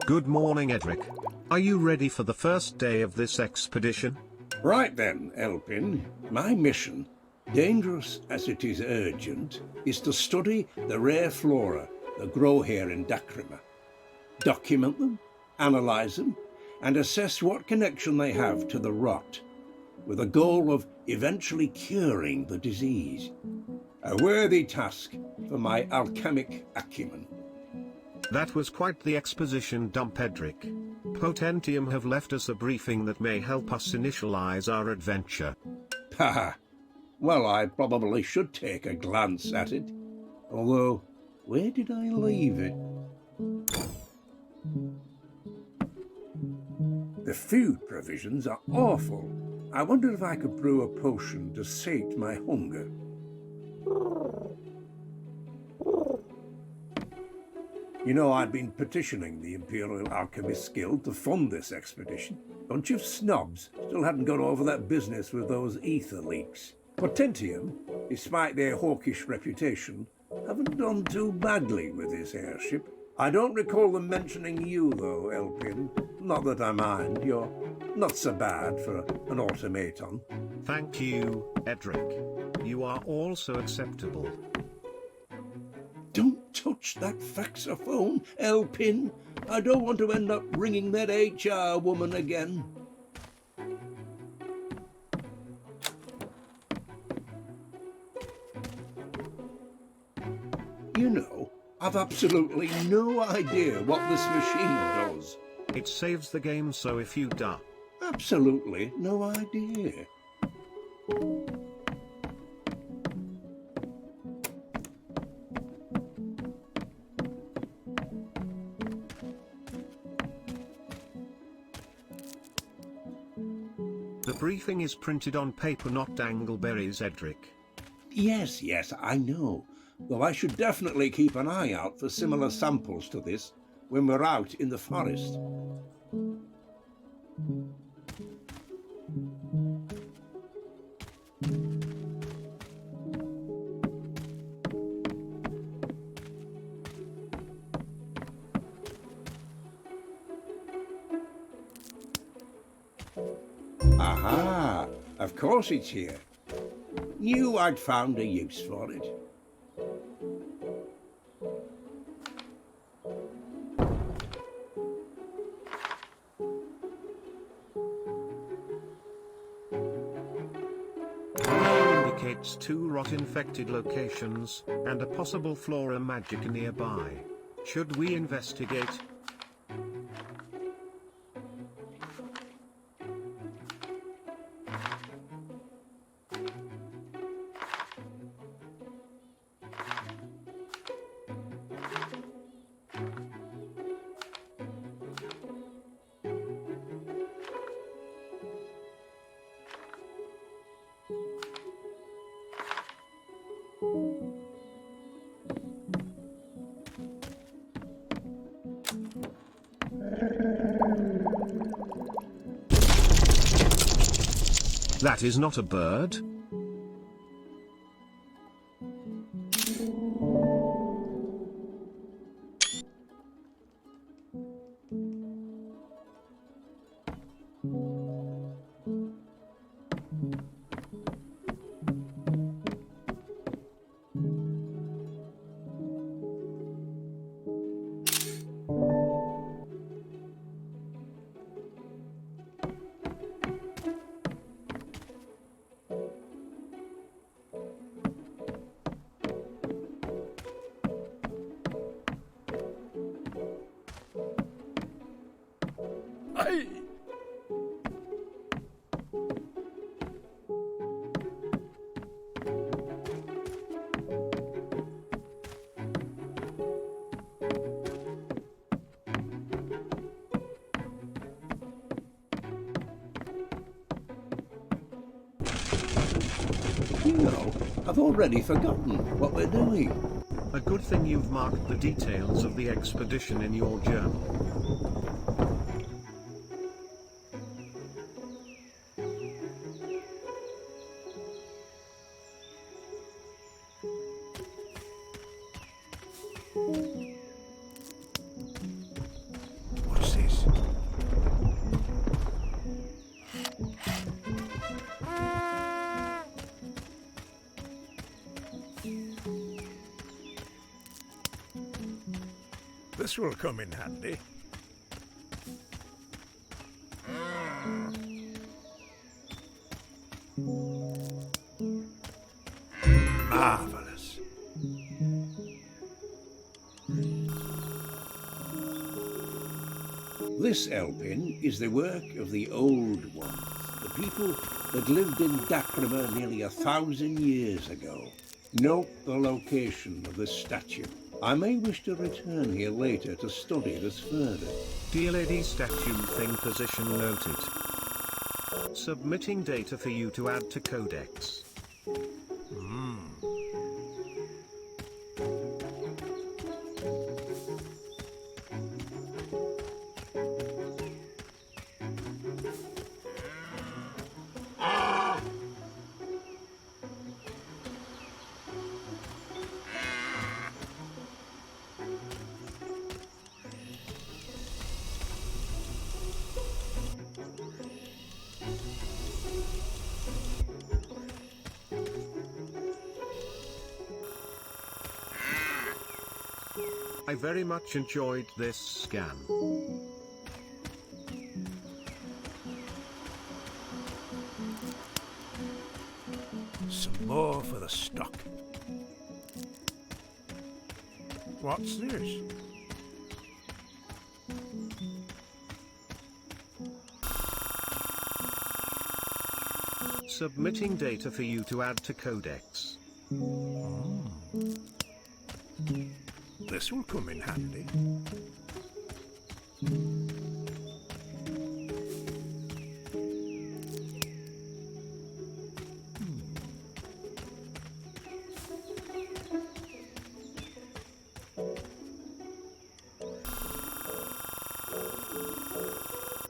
Good morning, Edric. Are you ready for the first day of this expedition? Right then, Elpin. My mission, dangerous as it is urgent, is to study the rare flora that grow here in Dacrima. Document them, analyse them, and assess what connection they have to the rot, with a goal of eventually curing the disease. A worthy task for my alchemic acumen. That was quite the exposition dump, Edric. Potentium have left us a briefing that may help us initialize our adventure. Haha. Well, I probably should take a glance at it. Although, where did I leave it? The food provisions are awful. I wonder if I could brew a potion to sate my hunger. You know, I'd been petitioning the Imperial Alchemists Guild to fund this expedition. Bunch of snobs still hadn't got over that business with those ether leaks. Potentium, despite their hawkish reputation, haven't done too badly with this airship. I don't recall them mentioning you, though, Elpin. Not that I mind. You're not so bad for an automaton. Thank you, Edric. You are also acceptable. Don't touch that faxophone, Elpin. I don't want to end up ringing that HR woman again. You know, I've absolutely no idea what this machine does. It saves the game, so if you die. Absolutely no idea. The briefing is printed on paper, not dangleberries, Edric. Yes, I know. Though I should definitely keep an eye out for similar samples to this when we're out in the forest. Aha! Of course it's here. Knew I'd found a use for it. Indicates 2 rot-infected locations, and a possible flora magic nearby. Should we investigate? That is not a bird. You know, I've already forgotten what we're doing. A good thing you've marked the details of the expedition in your journal. This will come in handy. Marvelous. This Elpin is the work of the old ones, the people that lived in Dacrima nearly 1,000 years ago. Note the location of this statue. I may wish to return here later to study this further. DLAD statue thing position noted. Submitting data for you to add to codex. I very much enjoyed this scan. Some more for the stock. What's this? Submitting data for you to add to codex. This will come in handy.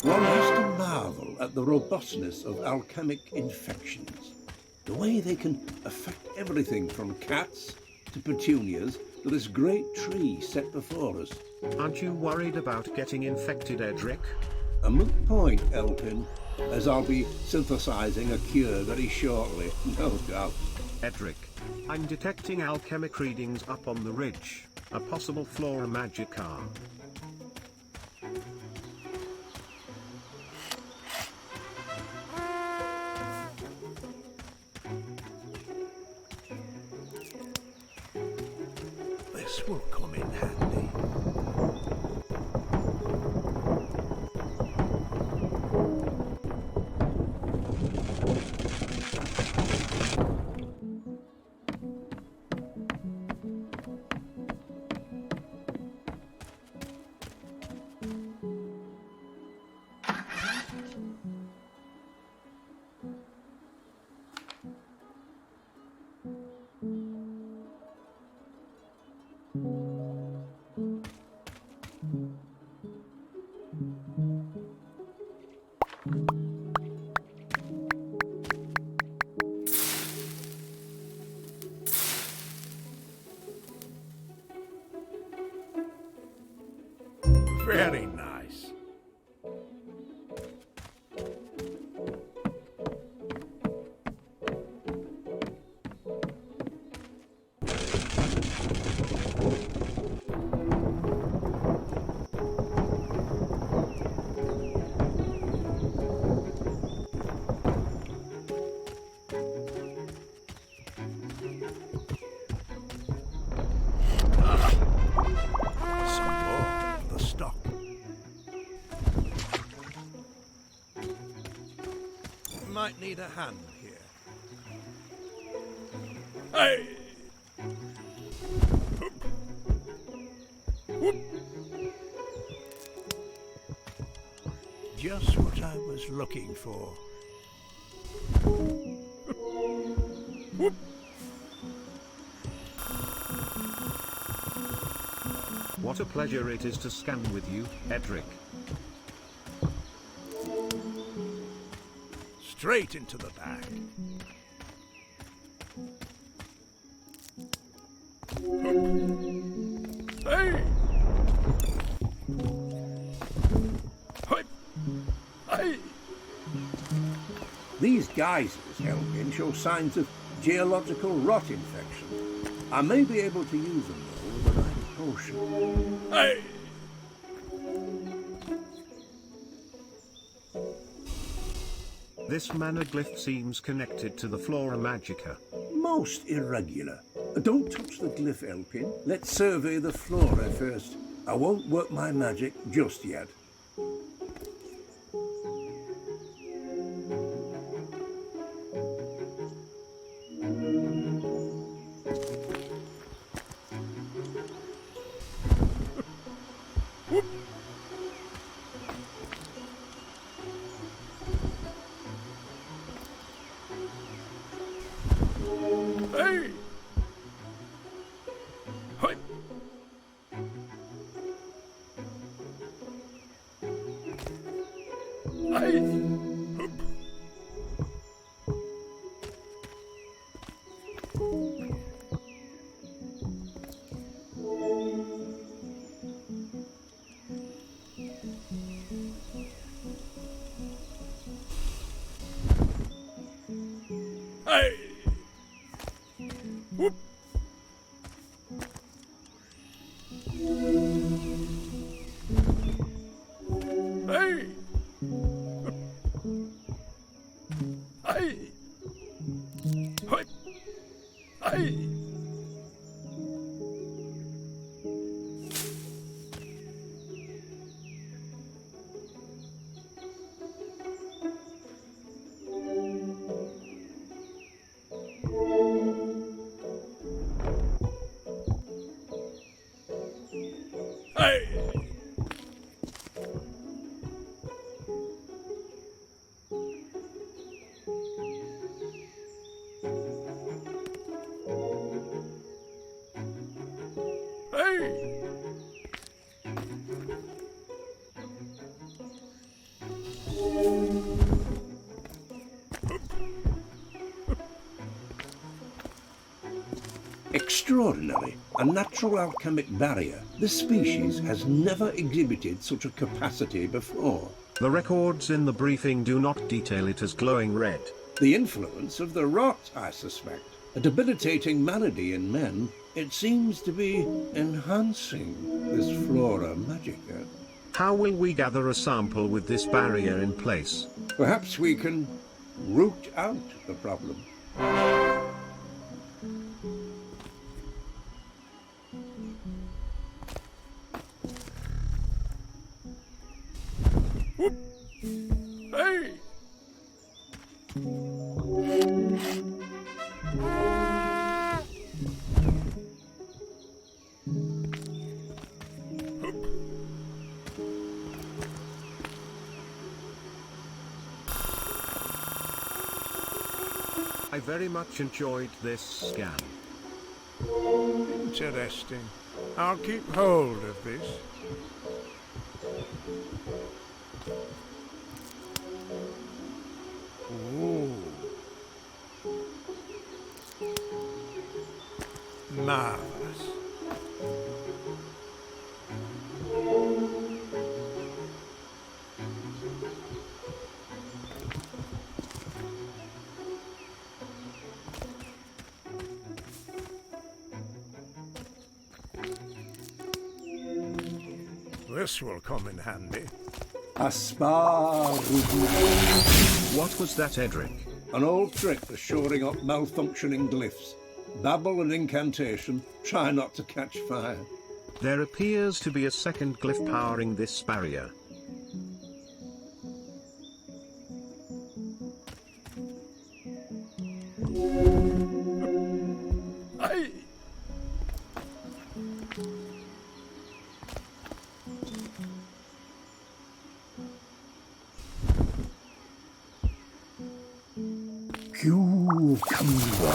One has to marvel at the robustness of alchemic infections. The way they can affect everything from cats to petunias to this great tree set before us. Aren't you worried about getting infected, Edric? A moot point, Elpin, as I'll be synthesizing a cure very shortly, no doubt. Edric, I'm detecting alchemic readings up on the ridge. A possible flora magica. This will come in handy. Very nice. Some more for the stock. Might need a hand here. Hey! Whoop. Whoop. Just what I was looking for. Whoop. What a pleasure it is to scan with you, Edric. Straight into the bag. Hey! Hey! Hey! These geysers, Elpin, show signs of geological rot infection. I may be able to use them, though, with the right potion. Hey! This mana glyph seems connected to the Flora Magica. Most irregular. Don't touch the glyph, Elpin. Let's survey the flora first. I won't work my magic just yet. Hey! Hoi! Hey! Hup! Hey! Whoop! Hey! Hey! Hoi! Hey! Hey! Hey! Extraordinary. A natural alchemic barrier. This species has never exhibited such a capacity before. The records in the briefing do not detail it as glowing red. The influence of the rot, I suspect. A debilitating malady in men. It seems to be enhancing this flora magica. How will we gather a sample with this barrier in place? Perhaps we can root out the problem. Whoop! Hey! I very much enjoyed this scan. Interesting. I'll keep hold of this. Ooh. Marvelous. This will come in handy. Aspar. What was that, Edric? An old trick for shoring up malfunctioning glyphs. Babble and incantation. Try not to catch fire. There appears to be a second glyph powering this barrier. Hey! Cucumber.